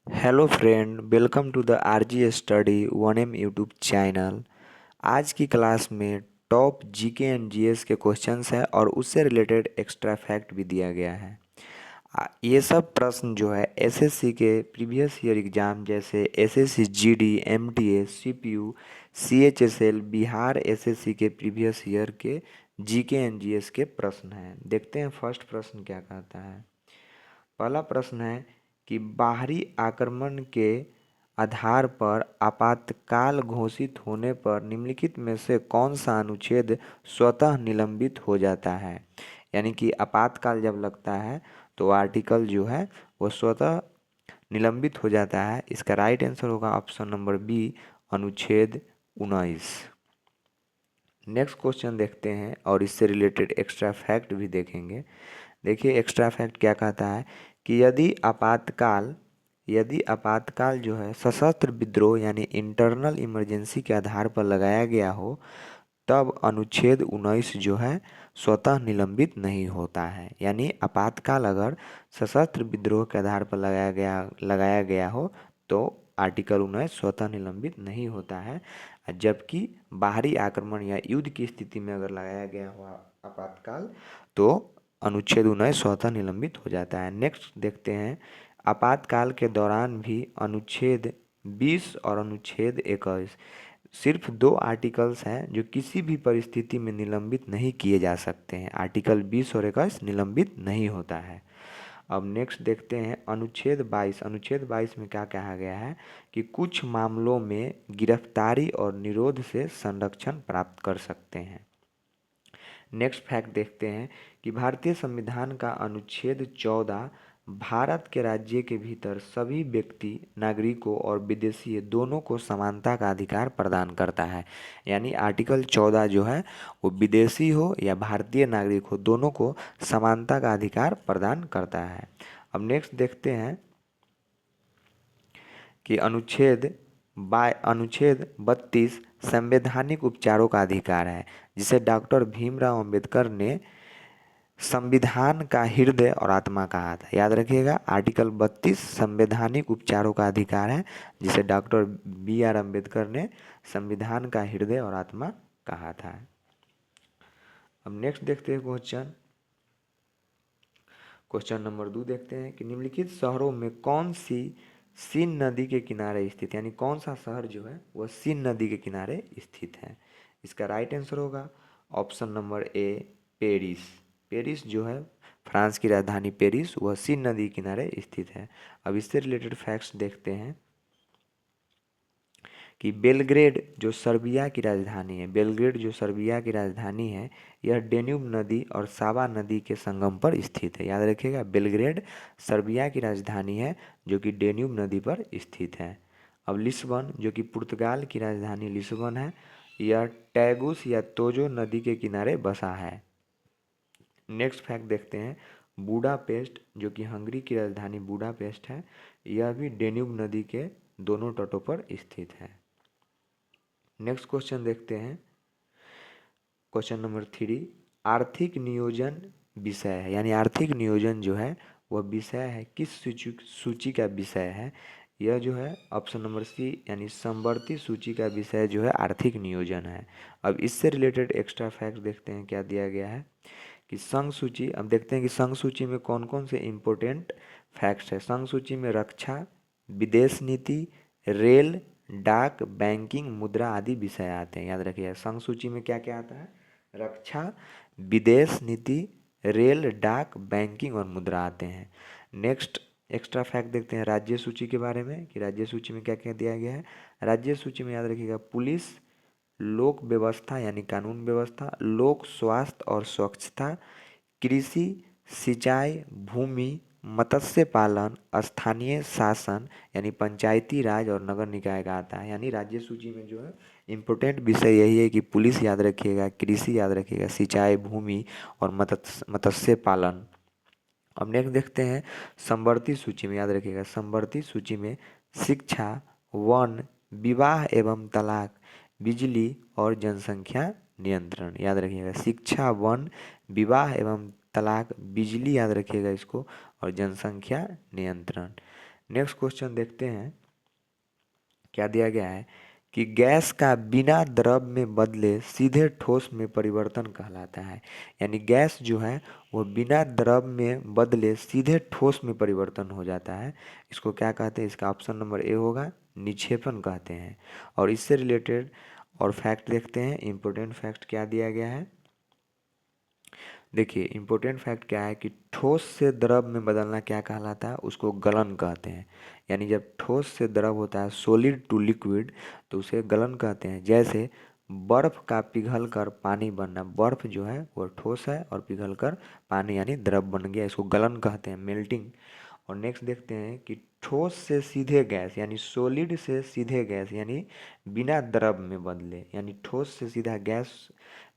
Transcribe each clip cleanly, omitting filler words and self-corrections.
Hello friend, welcome to the RG study 1M YouTube channel. आज की class में top GK and GS के questions हैं और उससे रिलेटेड एक्स्ट्रा फैक्ट भी दिया गया है। ये सब प्रश्न जो है एसएससी के प्रीवियस ईयर एग्जाम जैसे SSC GD, MTA, CPU, CHSL, Bihar SSC के प्रीवियस ईयर के जीके एंड जीएस के प्रश्न हैं। देखते हैं फर्स्ट प्रश्न क्या कहता है। पहला प्रश्न है कि बाहरी आक्रमण के आधार पर आपातकाल घोषित होने पर निम्नलिखित में से कौन सा अनुच्छेद स्वतः निलंबित हो जाता है। यानी कि आपातकाल जब लगता है तो आर्टिकल जो है वो स्वतः निलंबित हो जाता है। इसका राइट आंसर होगा ऑप्शन नंबर बी, अनुच्छेद 19। नेक्स्ट क्वेश्चन देखते हैं और इससे रिलेटेड एक्स्ट्रा फैक्ट भी देखेंगे। देखिए एक्स्ट्रा फैक्ट क्या कहता है कि यदि आपातकाल जो है सशस्त्र विद्रोह यानी इंटरनल इमरजेंसी के आधार पर लगाया गया हो तब अनुच्छेद 19 जो है स्वतः निलंबित नहीं होता है। यानी आपातकाल अगर सशस्त्र विद्रोह के आधार पर लगाया गया हो तो आर्टिकल 19 स्वतः निलंबित नहीं होता है। जबकि बाहरी आक्रमण या युद्ध की स्थिति में अगर लगाया गया हो आपातकाल तो अनुच्छेद 19 स्वतः निलंबित हो जाता है। नेक्स्ट देखते हैं, आपातकाल के दौरान भी अनुच्छेद 20 और अनुच्छेद 21 सिर्फ दो आर्टिकल्स हैं जो किसी भी परिस्थिति में निलंबित नहीं किए जा सकते हैं। आर्टिकल 20 और 21 निलंबित नहीं होता है। अब नेक्स्ट देखते हैं अनुच्छेद 22। अनुच्छेद 22 में क्या कहा गया है कि कुछ मामलों में गिरफ्तारी और निरोध से संरक्षण प्राप्त कर सकते हैं। नेक्स्ट फैक्ट देखते हैं कि भारतीय संविधान का अनुच्छेद 14 भारत के राज्य के भीतर सभी व्यक्ति, नागरिकों और विदेशी दोनों को समानता का अधिकार प्रदान करता है। यानी आर्टिकल 14 जो है वो विदेशी हो या भारतीय नागरिक हो दोनों को समानता का अधिकार प्रदान करता है। अब नेक्स्ट देखते हैं कि अनुच्छेद 32 संवैधानिक उपचारों का अधिकार है जिसे डॉक्टर भीमराव अंबेडकर ने संविधान का हृदय और आत्मा कहा था। याद रखिएगा आर्टिकल 32 संवैधानिक उपचारों का अधिकार है जिसे डॉक्टर बी आर अम्बेडकर ने संविधान का हृदय और आत्मा कहा था। अब नेक्स्ट देखते हैं क्वेश्चन नंबर 2 देखते हैं कि निम्नलिखित शहरों में कौन सी सीन नदी के किनारे स्थित, यानी कौन सा शहर जो है वह सीन नदी के किनारे स्थित है। इसका राइट आंसर होगा option number A, Paris. Paris जो है फ्रांस की राजधानी पेरिस वह सीन नदी के किनारे स्थित है। अब इससे रिलेटेड फैक्ट्स देखते हैं कि बेलग्रेड जो सर्बिया की राजधानी है, बेलग्रेड जो सर्बिया की राजधानी है यह डेन्यूब नदी और सावा नदी के संगम पर स्थित है। याद रखिएगा बेलग्रेड सर्बिया की राजधानी है जो कि डेन्यूब नदी पर स्थित है। अब लिस्बन जो कि पुर्तगाल की राजधानी लिस्बन है यह टैगुस या तोजो नदी के किनारे बसा है। नेक्स्ट फैक्ट देखते हैं, बुडापेस्ट जो कि हंगरी की राजधानी बुडापेस्ट है यह भी डेन्यूब नदी के दोनों तटों पर स्थित है। नेक्स्ट क्वेश्चन देखते हैं क्वेश्चन नंबर 3, आर्थिक नियोजन विषय है, यानी आर्थिक नियोजन जो है वह विषय है किस सूची का विषय है। यह जो है ऑप्शन नंबर सी यानी समवर्ती सूची का विषय जो है आर्थिक नियोजन है। अब इससे रिलेटेड एक्स्ट्रा फैक्ट देखते हैं क्या दिया गया है कि संघ सूची। अब देखते हैं कि संघ सूची में कौन कौन से इम्पोर्टेंट फैक्ट्स है। संघ सूची में रक्षा, विदेश नीति, रेल, डाक, बैंकिंग, मुद्रा आदि विषय आते हैं। याद रखिए संघ सूची में क्या क्या आता है, रक्षा, विदेश नीति, रेल, डाक, बैंकिंग और मुद्रा आते हैं। नेक्स्ट एक्स्ट्रा फैक्ट देखते हैं राज्य सूची के बारे में कि राज्य सूची में क्या क्या दिया गया है। राज्य सूची में याद रखिएगा पुलिस, लोक व्यवस्था यानी कानून व्यवस्था, लोक स्वास्थ्य और स्वच्छता, कृषि, सिंचाई, भूमि, मत्स्य पालन, स्थानीय शासन यानी पंचायती राज और नगर निकाय का आता है। यानी राज्य सूची में जो है इम्पोर्टेंट विषय यही है कि पुलिस याद रखिएगा, कृषि याद रखिएगा, सिंचाई, भूमि और मत्स्य पालन। अब नेक्स्ट देखते हैं समवर्ती सूची में। याद रखिएगा समवर्ती सूची में शिक्षा, वन, विवाह एवं तलाक, बिजली और जनसंख्या नियंत्रण। याद रखिएगा शिक्षा, वन, विवाह एवं तलाक, बिजली याद रखिएगा इसको और जनसंख्या नियंत्रण। नेक्स्ट क्वेश्चन देखते हैं, क्या दिया गया है कि गैस का बिना द्रव में बदले सीधे ठोस में परिवर्तन कहलाता है। यानी गैस जो है वो बिना द्रव में बदले सीधे ठोस में परिवर्तन हो जाता है। इसको क्या कहते हैं? इसका ऑप्शन नंबर ए होगा, निक्षेपण कहते हैं। और इससे रिलेटेड और फैक्ट देखते हैं। इम्पोर्टेंट फैक्ट क्या दिया गया है, देखिए इम्पोर्टेंट फैक्ट क्या है कि ठोस से द्रव में बदलना क्या कहलाता है? उसको गलन कहते हैं। यानी जब ठोस से द्रव होता है, सॉलिड टू लिक्विड, तो उसे गलन कहते हैं। जैसे बर्फ का पिघलकर पानी बनना, बर्फ जो है वो ठोस है और पिघलकर पानी यानी द्रव बन गया, इसको गलन कहते हैं, मेल्टिंग। और नेक्स्ट देखते हैं कि ठोस से सीधे गैस यानी सॉलिड से सीधे गैस यानी बिना द्रव में बदले, यानी ठोस से सीधा गैस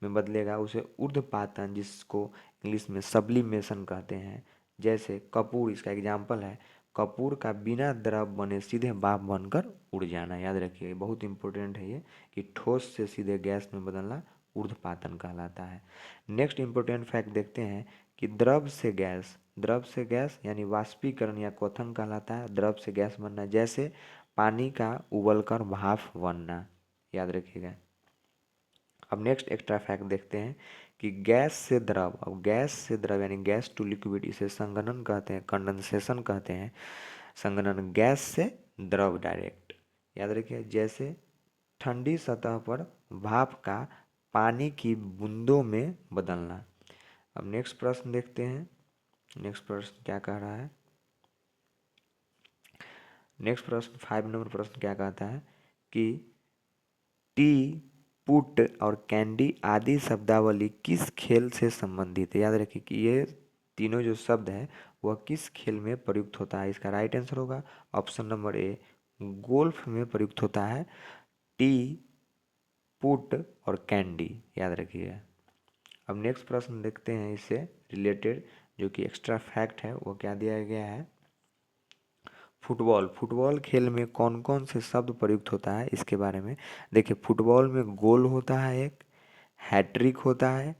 में बदलेगा, उसे ऊर्ध्वपातन, जिसको इंग्लिश में सब्लिमेशन कहते हैं। जैसे कपूर इसका एग्जाम्पल है, कपूर का बिना द्रव बने सीधे भाप बनकर उड़ जाना। याद रखिए, बहुत इंपॉर्टेंट है ये कि ठोस से सीधे गैस में बदलना ऊर्ध्वपातन कहलाता है। नेक्स्ट इंपॉर्टेंट फैक्ट देखते हैं कि द्रव से गैस, द्रव से गैस यानी वाष्पीकरण या क्वथन कहलाता है। द्रव से गैस बनना, जैसे पानी का उबलकर भाप बनना। याद रखिएगा। अब नेक्स्ट एक्स्ट्रा फैक्ट देखते हैं कि गैस से द्रव, अब गैस से द्रव यानी गैस टू लिक्विड, इसे संघनन कहते हैं, कंडेंसेशन कहते हैं। संघनन, गैस से द्रव डायरेक्ट। याद रखिए, जैसे ठंडी सतह पर भाप का पानी की बूंदों में बदलना। अब नेक्स्ट प्रश्न देखते हैं। नेक्स्ट प्रश्न क्या कह रहा है? नेक्स्ट प्रश्न 5 नंबर प्रश्न क्या कहता है कि टी, पुट और कैंडी आदि शब्दावली किस खेल से संबंधित है? याद रखिए कि ये तीनों जो शब्द है वह किस खेल में प्रयुक्त होता है। इसका राइट आंसर होगा ऑप्शन नंबर ए, गोल्फ में प्रयुक्त होता है टी, पुट और कैंडी। याद रखिएगा। अब नेक्स्ट प्रश्न देखते हैं इससे रिलेटेड, जो कि एक्स्ट्रा फैक्ट है, वो क्या दिया गया है। फुटबॉल, फुटबॉल खेल में कौन कौन से शब्द प्रयुक्त होता है इसके बारे में देखिए। फुटबॉल में गोल होता है, एक हैट्रिक होता है,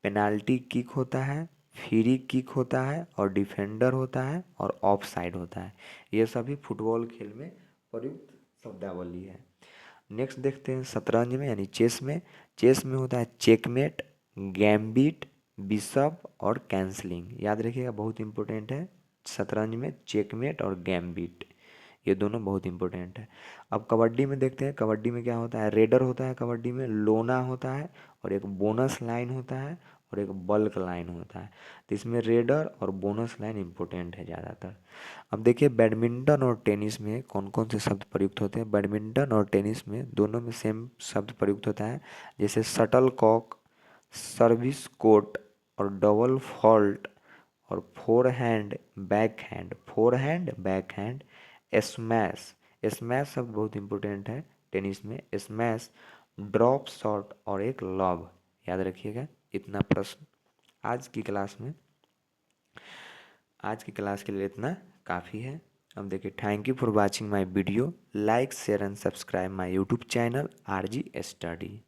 पेनाल्टी किक होता है, फ्री किक होता है और डिफेंडर होता है और ऑफ साइड होता है। ये सभी फुटबॉल खेल में प्रयुक्त शब्दावली है। नेक्स्ट देखते हैं शतरंज में यानी चेस में। चेस में होता है चेकमेट, गैम्बिट, बिशप और कैंसलिंग। याद रखिएगा, बहुत इंपॉर्टेंट है। शतरंज में चेकमेट और गैम्बिट, ये दोनों बहुत इंपॉर्टेंट है। अब कबड्डी में देखते हैं, कबड्डी में क्या होता है। रेडर होता है कबड्डी में, लोना होता है और एक बोनस लाइन होता है और एक बल्क लाइन होता है। तो इसमें रेडर और बोनस लाइन इंपॉर्टेंट है ज़्यादातर। अब देखिए बैडमिंटन और टेनिस में कौन कौन से शब्द प्रयुक्त होते हैं। बैडमिंटन और टेनिस में दोनों में सेम शब्द प्रयुक्त होता है, जैसे शटल कॉक, सर्विस कोर्ट और डबल फॉल्ट और four hand back hand, four hand back hand, smash. Smash शब्द बहुत इंपॉर्टेंट है टेनिस में, स्मैश, ड्रॉप शॉट और एक लॉब। याद रखिएगा। इतना प्रश्न आज की क्लास में, आज की क्लास के लिए इतना काफ़ी है। अब देखिए, thank you for watching my video, like share and subscribe my YouTube channel RG study.